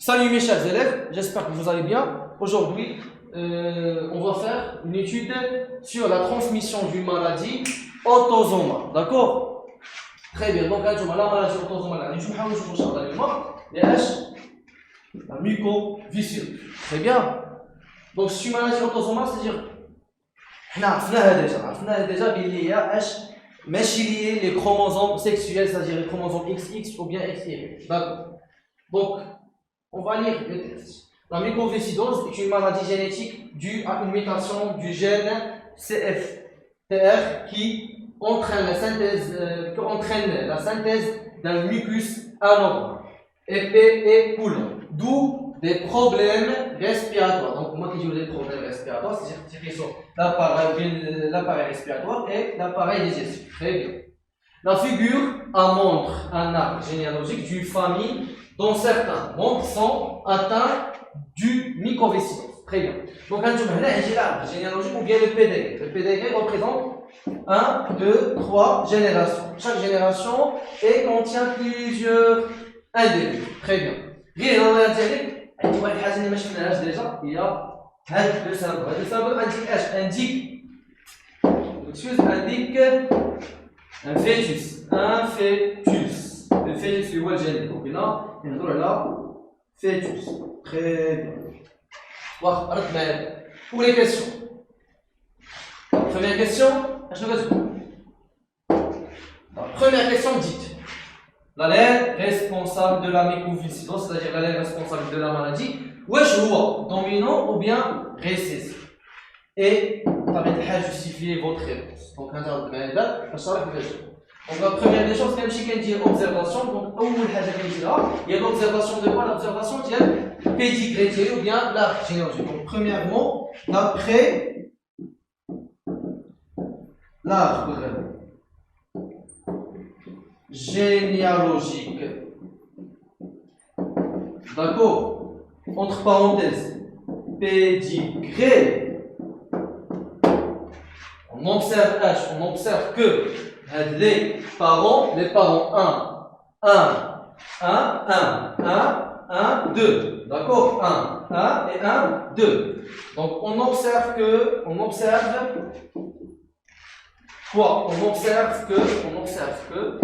Salut mes chers élèves, j'espère que vous allez bien. Aujourd'hui, on va faire une étude sur la transmission d'une maladie autosomale. D'accord? Très bien. Donc, la maladie autosomale, la mucoviscidose. Très bien. Donc, c'est une maladie autosomale, c'est-à-dire, on a déjà les chromosomes sexuels, c'est-à-dire les chromosomes XX ou bien XY. D'accord. Donc, on va lire le texte. La mucoviscidose est une maladie génétique due à une mutation du gène CFTR qui entraîne la synthèse d'un mucus anormal, épais et coulant, d'où des problèmes respiratoires. Donc, moi qui dis des problèmes respiratoires, c'est-à-dire l'appareil respiratoire et l'appareil digestif. Très bien. La figure montre un arbre généalogique d'une famille dont certains membres sont atteints du mucoviscidose. Très bien. Donc, on a l'arbre généalogique ou bien le PDG. Le PDG représente 1, 2, 3 générations. Chaque génération contient plusieurs individus. Très bien. Rien dans l'intérêt, déjà, il y a le symbole. Le symbole indique un fœtus. Un fœtus. Le fœtus, c'est le gène. Donc là, il y a là, fœtus. Très bien. Pour les questions. Première question. Première question dite. L'allèle responsable de la mucoviscidose, c'est-à-dire l'allèle responsable de la maladie, wesh huwa, dominant ou bien récessif. Et justifier votre réponse. Donc, donc la première des choses, c'est dire observation. Donc, il y a l'observation de quoi? L'observation de pédigré ou bien l'arbre généalogique. Donc, premièrement, d'après l'arbre généalogique. D'accord? Entre parenthèses, pédigré. On observe que les parents 1, 2. D'accord? 1 et 1, 2. Donc on observe quoi? On observe que.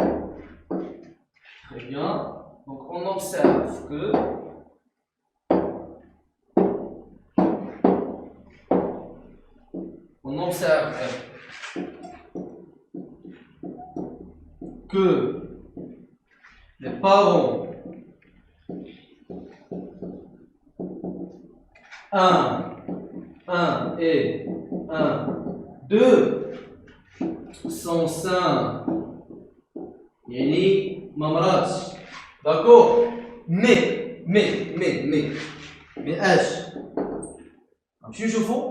Très bien. Donc on observe que. On observe que les parents 1 et 2 sont sains. Yani mamrat. D'accord?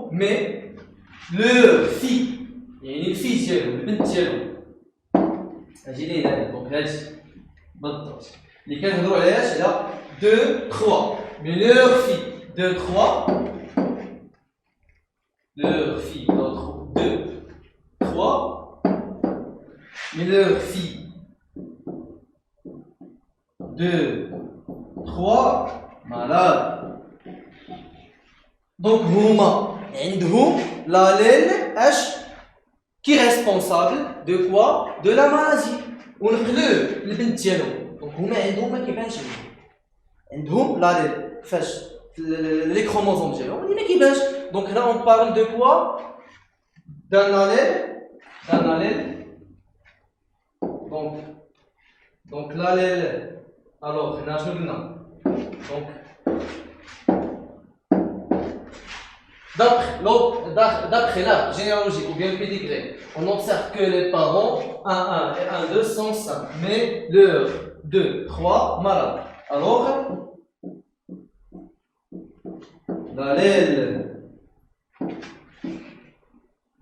Mais leur fille, il y a une fille donc les 15 jours, elle a 2, 3. Mais leur fille, 2, 3. Leur fille, 2, 3. Mais leur fille, 2, 3. Malade. Donc, عندهم l'allèle H qui est responsable de quoi? De la maladie. ونقلوه للبنت ديالهم. Donc هما عندهم ما كيبانش عندهم l'allèle فاش les chromosomes ديالهم اللي ما كيبانش. Donc là on parle de quoi? D'un allèle. Donc l'allèle. Alors هنا شنو قلنا؟ Donc d'après l'arbre généalogique ou bien le pédigré, on observe que les parents 1 et 2 sont sains, mais leur 2, 3 malades. Alors, l'allèle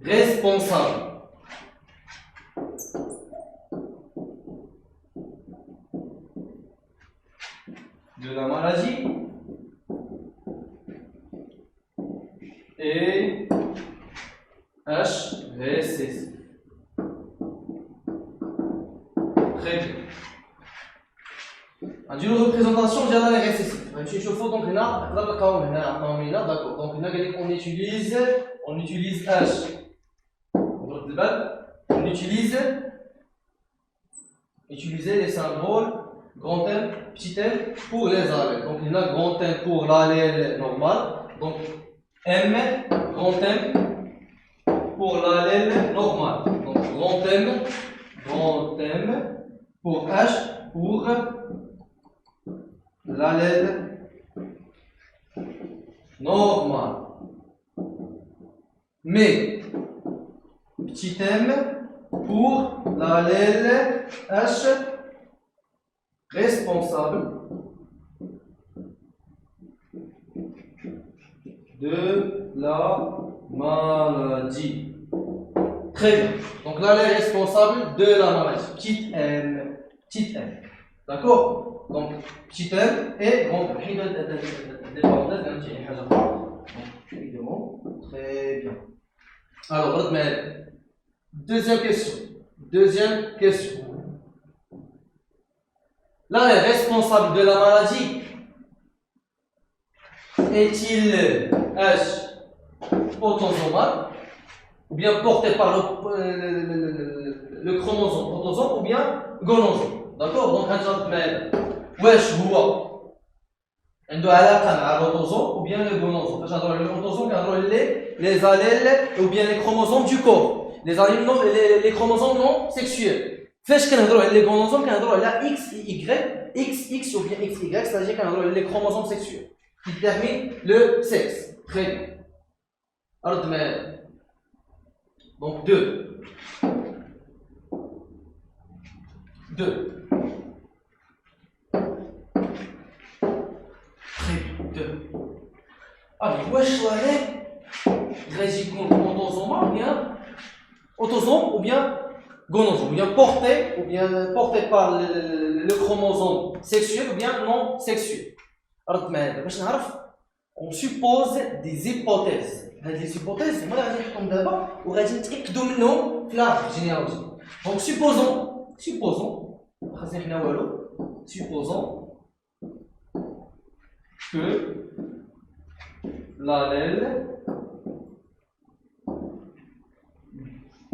responsable de la maladie et H récessif. Très bien. Une représentation générale récessive. Donc on utilise H. On utilise les symboles grand M, petit m pour les allèles. Donc il y a grand M pour l'allèle normal. Donc M, grand M pour l'allèle normal. Donc grand M pour H pour l'allèle normal. Mais petit m pour l'allèle H responsable de la maladie. Très bien. Donc l'allèle responsable de la maladie. Petit m. D'accord? Donc petit m et grand M. Très bien. Alors, deuxième question. L'allèle responsable de la maladie est-il H autosomal ou bien porté par le chromosome autosome ou bien gonosome? D'accord? Donc, wesh هو عنده علاقة مع l'autosome ou bien le gonosome. Parce que l'autosome كنهضروا les allèles ou bien les chromosomes du corps. Les chromosomes non sexuels. فاش كنهضروا على les chromosomes كنهضروا على XX ou bien XY, c'est-à-dire كنهضروا على les chromosomes sexuels qui déterminent le sexe. Très bien. Alors donc 2. Très bien. 2. Alors واش غادي يكون autosome ou bien gonosome, ou bien porté par le chromosome sexuel ou bien non sexuel. Alors, on suppose des hypothèses. Les hypothèses, on va les comme d'abord, on va dire que dominant la généalogie. Donc, supposons que l'allèle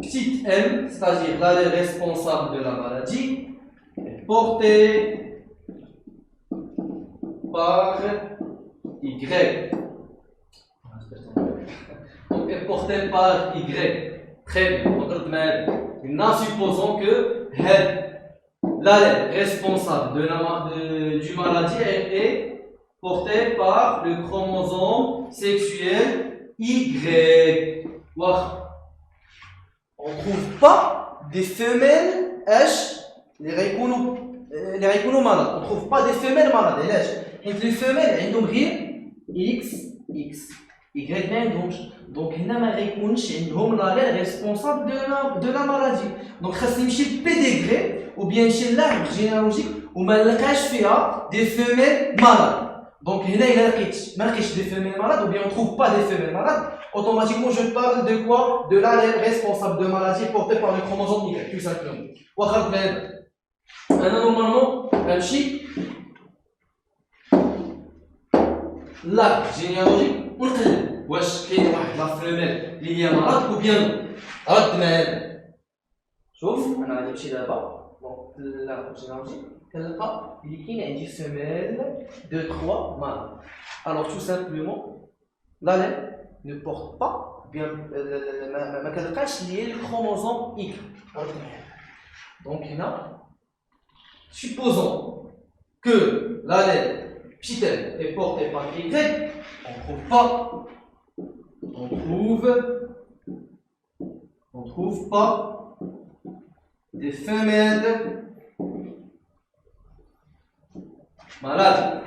petit m, c'est-à-dire l'allèle responsable de la maladie, est porté par Y. Donc, est porté par Y. Très bien. Maintenant, supposons que l'allèle responsable du maladie est porté par le chromosome sexuel Y. Wow. On ne trouve pas des femelles H, les réconos malades. On ne trouve pas des femelles malades. Les femelles, elles ont X. Y, donc il n'y a pas l'allèle responsable de la maladie. Donc, c'est le pédigré ou bien chez l'arbre généalogique où on a des femelles malades. Donc, il y a des femelles malades ou bien on ne trouve pas des femelles malades. Automatiquement, je parle de quoi? De l'allèle responsable de maladie portée par le chromosome Y, tout simplement. Normalement, l'arbre généalogique, واش كاين واحد لا فيميل اللي هي مرض ou bien رد مال. شوف انا غادي نمشي دابا دونك l'arbre généalogique كنلقى اللي كاين عندي فيميل 2 3 مرض. Alors tout simplement l'allèle ne porte pas bien ما كنلقاش اللي هي الكروموسوم Y. Donc هنا supposons que l'allèle petit m est porté par Y, on trouve pas des femelles malades.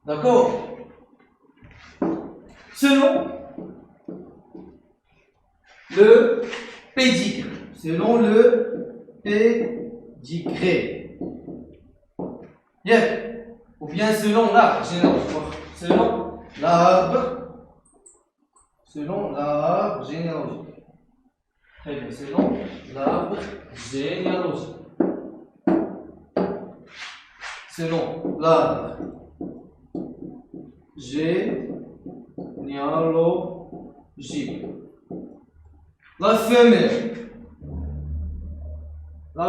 D'accord? Selon le pédigré. Bien. Ou bien selon l'arbre généalogique. Selon l'arbre généalogique. Très bien, selon l'arbre généalogique. selon l'ordre généalogique. La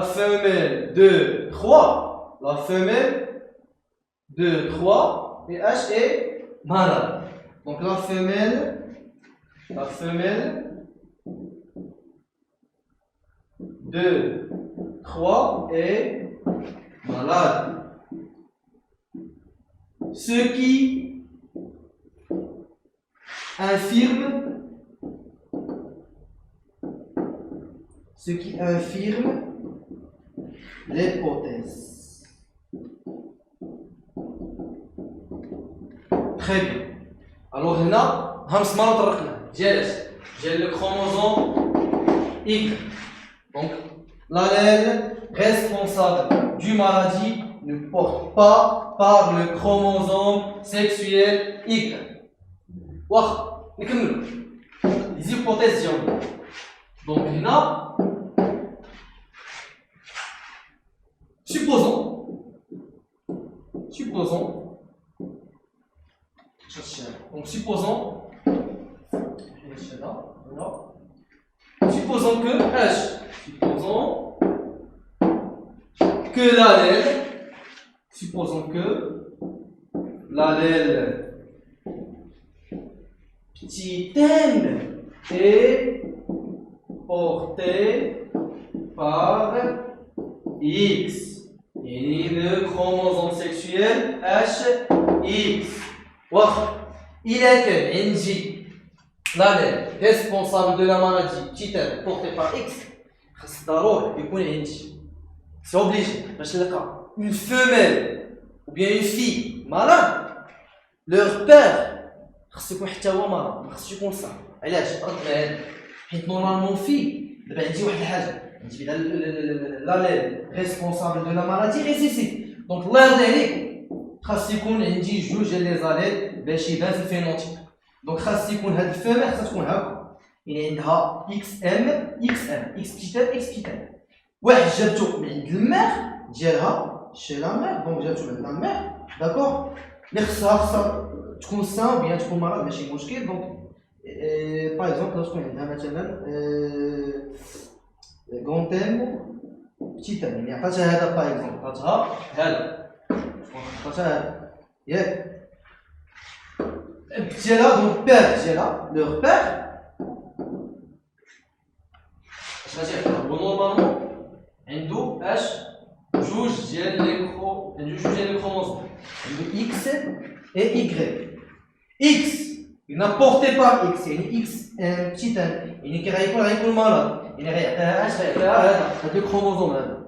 femelle de 3, la femelle de 3 et H est malade. Donc la femelle de 3 est malade. Ce qui infirme l'hypothèse. Très bien. Alors هنا هنسمعوا طرقنا ديال le chromosome Y. Donc l'allèle responsable du maladie ne porte pas par le chromosome sexuel Y. واخا نكملوا les hypothèses ديالنا. Donc هنا supposons que l'allèle petit m est porté par X. Et le chromosome sexuel HX. Il est que NG, l'allèle responsable de la maladie petit m porté par X, c'est obligé. Une femelle ou bien une fille malade, leur père, c'est quoi malade, c'est comme ça. Normalement, fille, l'allèle responsable de la maladie récessive. Donc l'allèle, خاص يكون عندي جوج les allèles باش يبان في الفينوتيب. Donc خاص يكون هاد الفيميل خاص تكون هاكا، يعني عندها XM X petit m X petit m. واحد جابتو من عند المير ديالها chez la mère، donc جابتو من la mère، d'accord. اللي خاصها تكون سان بيان تكون مرض ماشي مشكل. donc par exemple لو تكون عندها مثلا غونتيم petit m، يعني عطاتها هذا par exemple، عطاتها هذا ياك ديالها، donc père ديالها leur père اش غادي يعطيها هو نورمالمون عنده اش جوج ديال لي كروموزوم، عنده X et Y. X il porté par X يعني X petit m، يعني غيكون مرض، يعني غيعطيها اش غيعطيها هاد الكروموزوم هذا.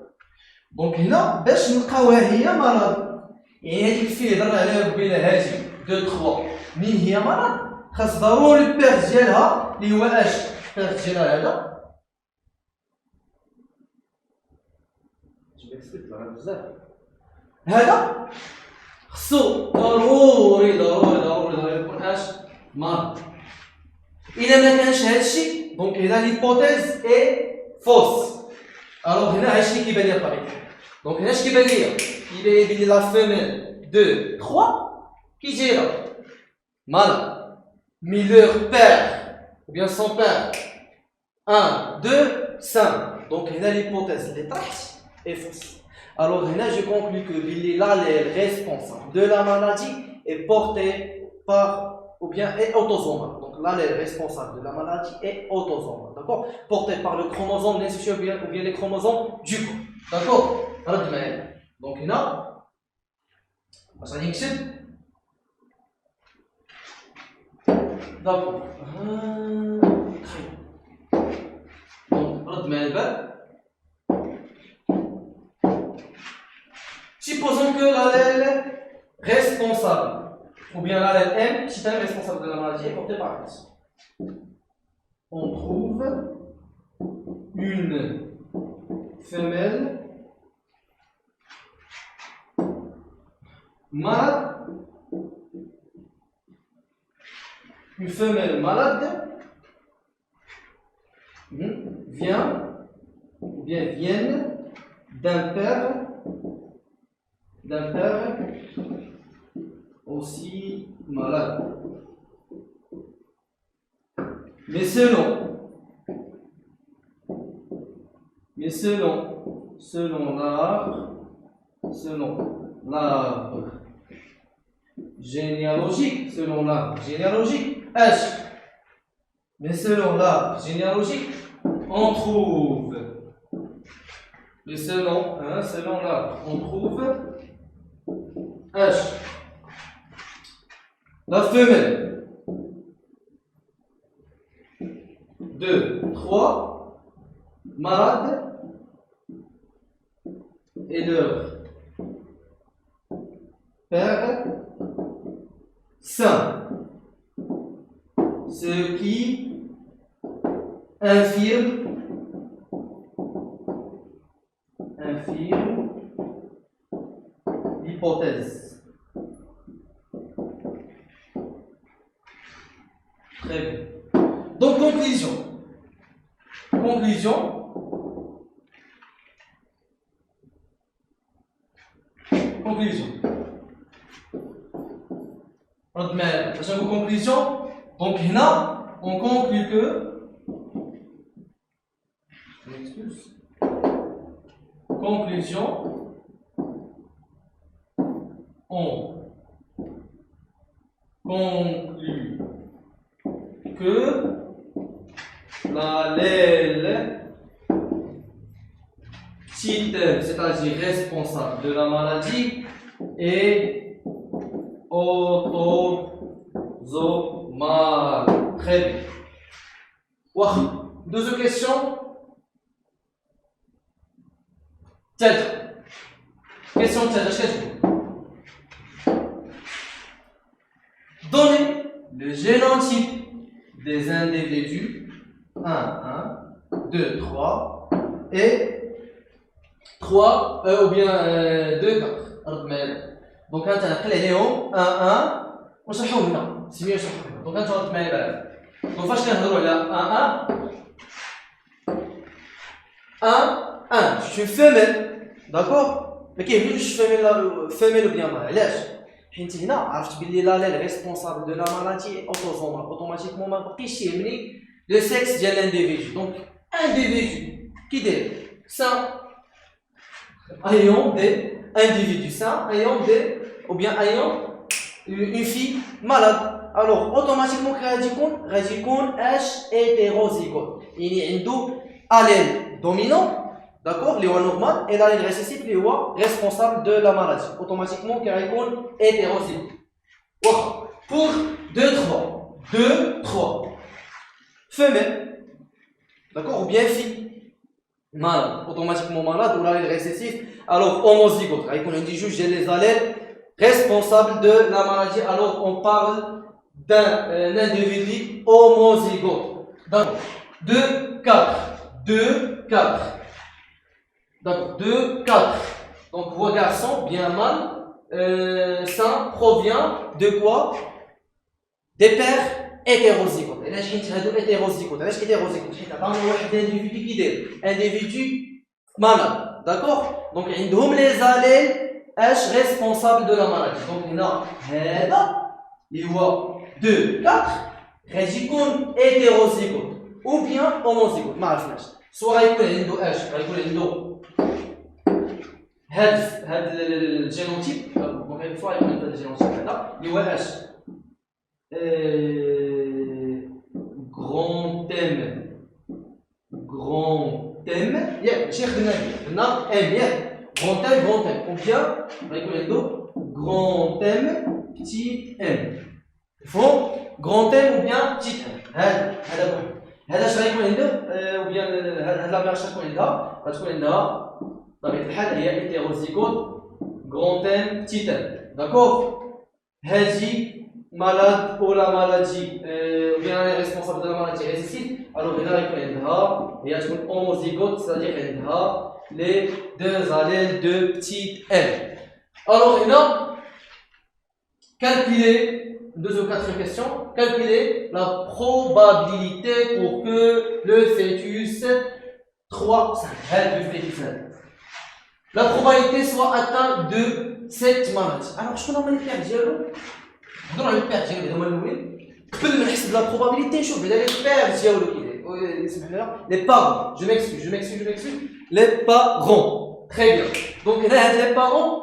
دونك هنا باش نلقاوها هي مرض، يعني هذيك الفيه هضرنا عليها قبيله هادي 2 3 مين هي مرض، خاص ضروري البير ديالها اللي هو اش البير ديالها هذا هذا خصو ضروري يكون اش مرض. الا ما كانش هادشي دونك هنا ليبوتيز اي فوس. الوغ هنا هادشي اللي كيبان لي الطبيعي. دونك هنا اش كيبان لي؟ كيبان لي لا فيميل دو 3 qui dira malade, mais leur père ou bien son père 1, 2, 5. Donc il y a l'hypothèse les traces est fausse. Alors là je conclus que l'allèle responsable de la maladie est porté par ou bien est autosomal. Donc l'allèle responsable de la maladie est autosomal, d'accord, porté par le chromosome nécessaire ou bien les chromosomes du corps, d'accord. Donc là ça dit que d'accord. Donc, supposons que l'allèle responsable, ou bien l'allèle M, petit m responsable de la maladie, est porté par X. On trouve une femelle malade. Une femelle malade viennent d'un père d'un père aussi malade. Mais selon l'arbre généalogique, mais selon l'arbre généalogique, on trouve, mais selon l'arbre, on trouve H. La femelle. 2, 3, malades et leur père sain, ce qui infirme l'hypothèse. Très bien. Donc, conclusion. Conclusion. Donc, là, on conclut que. Je m'excuse. Conclusion. On conclut que l'allèle titre, c'est-à-dire responsable de la maladie, est autosomal. Très bien. Wow. Deuxième question. Question donnez le génotype des individus 1, 2, 3 et 3 ou bien 2, 4. Donc, quand on a les 1, 1, on s'en fout. C'est mieux. Donc, quand on a les donc, je vais vous 1, je suis femelle, d'accord? Mais qui est je suis femelle ou bien mâle? حيت هنا عرفت بلي l'allèle responsable de la maladie est autosomal automatiquement ما بقيش يهمني le sexe ديال l'individu. Donc individu qui داير ça ayant des individus sains ayant des ou bien ayant une fille malade, alors automatiquement غادي يكون H hétérozygote, يعني عنده allèle dominant, d'accord, اللي هو normal, et l'allèle récessif اللي هو responsable de la maladie. Automatiquement كيكون hétérozygote. Pour 2, 3 femelle, d'accord, ou bien fille malade, automatiquement malade, ou l'allèle récessif, alors homozygote, il y a des juges les allèles responsables de la maladie, alors on parle d'un individu homozygote. Donc 2, 4. Donc 2, 4. Donc vos garçons, bien mal, ça provient de quoi? Des pères hétérozygotes. Et là, je dis hétérozygote. Là, je dis hétérozygote. Je dis un individu malade. D'accord? Donc, ils ont les allèles H responsables de la maladie. Donc, il y a il y a 2, 4, régicone hétérozygote. Ou bien homozygote. Soit il y a H, il y a le génotype. Donc, une fois, il y a le génotype. Il y a H. Grand thème, yeah, j'ai retenu grand thème, ou bien, grand thème, petit m. Il faut grand thème ou bien petit m. هذا شنو يكون عنده ou bien هذا ما شنو يكون عندها غتكون عندها بطبيعة الحال هي hétérozygote grand thème petit m. D'accord? هذه malade ou la maladie, ou bien les responsables de la maladie récessive, alors il y a une homozygote, c'est-à-dire les deux allèles de petit m. Alors, il y a calculer, deuxième ou quatrième question, calculer la probabilité pour que le fœtus 3, 5, la probabilité soit atteinte de cette maladie. Alors, je connais les pères dialogue. Je connais les pères dialogue. قبل ما نحسب la probabilité نشوف بلا les pères dialogue les parents. Je m'excuse. Les parents. Très bien. Donc là, les parents,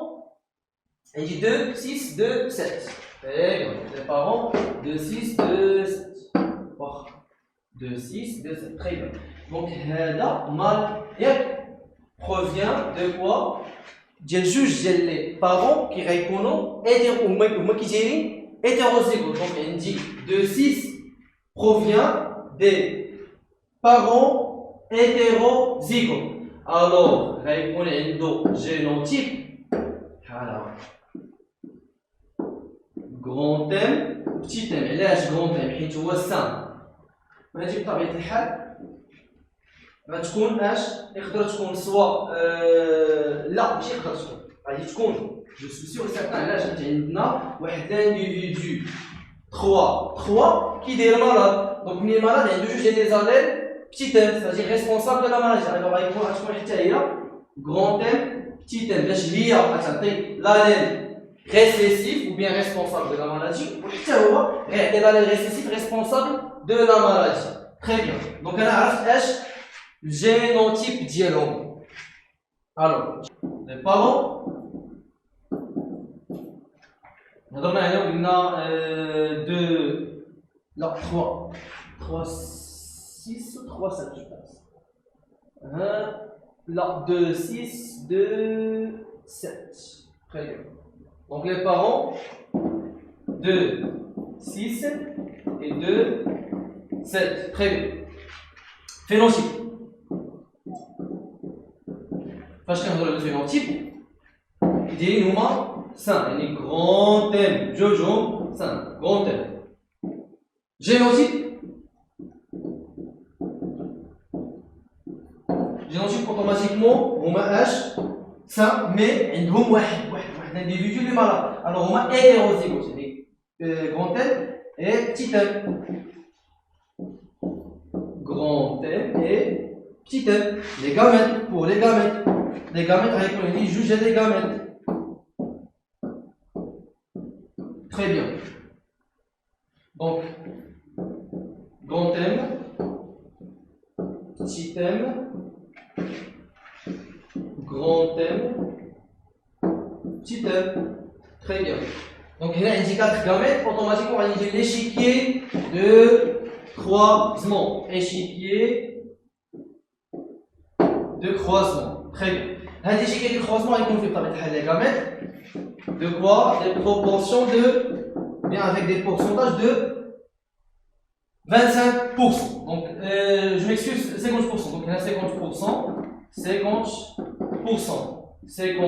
il dit 2, 6, 2, 7. Très bien. Les parents, 2, 6, 2, 7. 2, 6, 2, 7. Très bien. Donc, là, mal provient de quoi? ديال جوج ديال les parents qui ريكونوا هما كيدايرين hétérozygote. Donc on dit 2, 6 provient des parents hétérozygotes. Alors غيكون عنده génotype voilà grand M petit m. علاش grand M حيت هو سام ماشي بطبيعة الحال غتكون اش يقدر تكون سوا لا ماشي يقدر تكون غادي تكون جو سو سيغ سيغتان علاش حيت عندنا واحد لانديفيدو 3 qui est malade. Donc ملي malade عنده جوج ديال لي زاليل petit m c'est-à-dire responsable de la maladie. Alors غتكون حتى هي grand M petit m باش هي غتعطي l'allèle récessif ou bien responsable de la maladie وحتى هو غيعطي l'allèle récessif responsable de la maladie. Très bien. Donc انا عرفت اش génotype dialogue. Alors, les parents, on a 2, là, 3, 6 ou 3, 7, je pense. Là, 2, 6, 2, 7. Très bien. Donc, les parents, 2, 6 et 2, 7. Très bien. Phénotype. فاش كنهضروا على الفينوتيب دايرين هما سان يعني غران تيم جوجهم سان غران تيم جينوتيب اوتوماتيكمون هما اش سان مي عندهم واحد انديفيدو اللي مرض الوغ هما هيتيروزيغوت يعني غران تيم اي بتي تيم غران تيم اي بتي تيم لي gamètes pour les gamètes. Les gamètes, on dit juger les gamètes. Très bien. Donc, grand M, petit m, grand M, petit m. Très bien. Donc, il y a indicateur gamètes, automatiquement, on va indiquer l'échiquier de croisement. Échiquier de croisement. Très bien. هذا l'échiquier de croisement est confirmé par les gamètes. De quoi? Des proportions de. Bien, avec des pourcentages de 25%. Donc, je m'excuse, 50%. Donc, il y a 50%, 50%, 50%,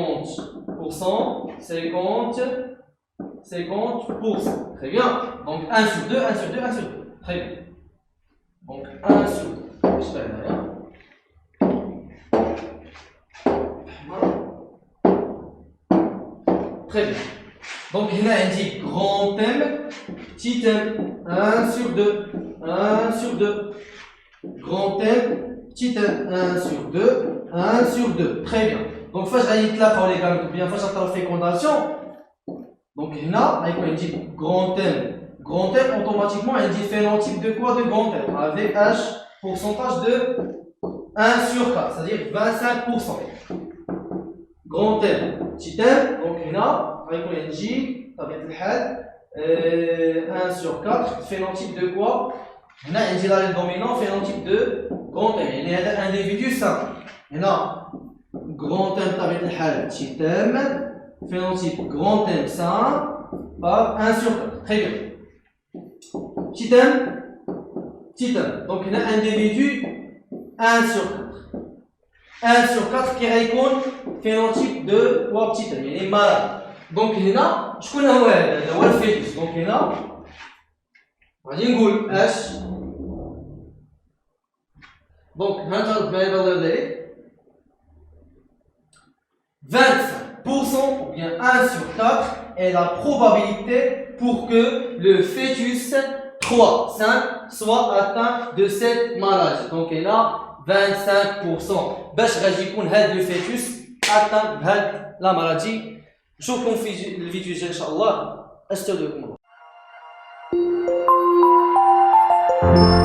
50%. Très bien. Donc, 1 sur 2, 1 sur 2, 1 sur 2. Très bien. Donc, 1 sur 2. Je fais rien. Très bien. Donc, il a indiqué grand M, petit m, 1 sur 2, 1 sur 2. Grand M, petit m, 1 sur 2, 1 sur 2. Très bien. Donc, face à là pour les gamètes, ou bien face à la fécondation. Donc, il a indiqué grand M, automatiquement, il dit phénotype de quoi? De grand M, avec H, pourcentage de 1 sur 4, c'est-à-dire 25%. Grand M, petit m, donc il a dit 1 sur 4, phénotype de quoi? On a un l'allèle dominant, phénotype de grand M. Il y a un individu simple. Il a grand M, petit m, phénotype grand M simple par 1 sur 4. Très bien. Petit m. Donc il a un individu 1 sur 4. 1 sur 4 qui répond phénotype de quoi petit m. Il est malade. Donc il a, je connais le fœtus. Donc il a, on va dire H. Donc, 25% ou bien 1 sur 4 est la probabilité pour que le fœtus 3, 5 soit atteint de cette maladie. Donc il a 25%. باش غادي يكون هذا le fœtus atteint de la maladie نشوفكم في الفيديو الجاي ان شاء الله. استودعكم الله.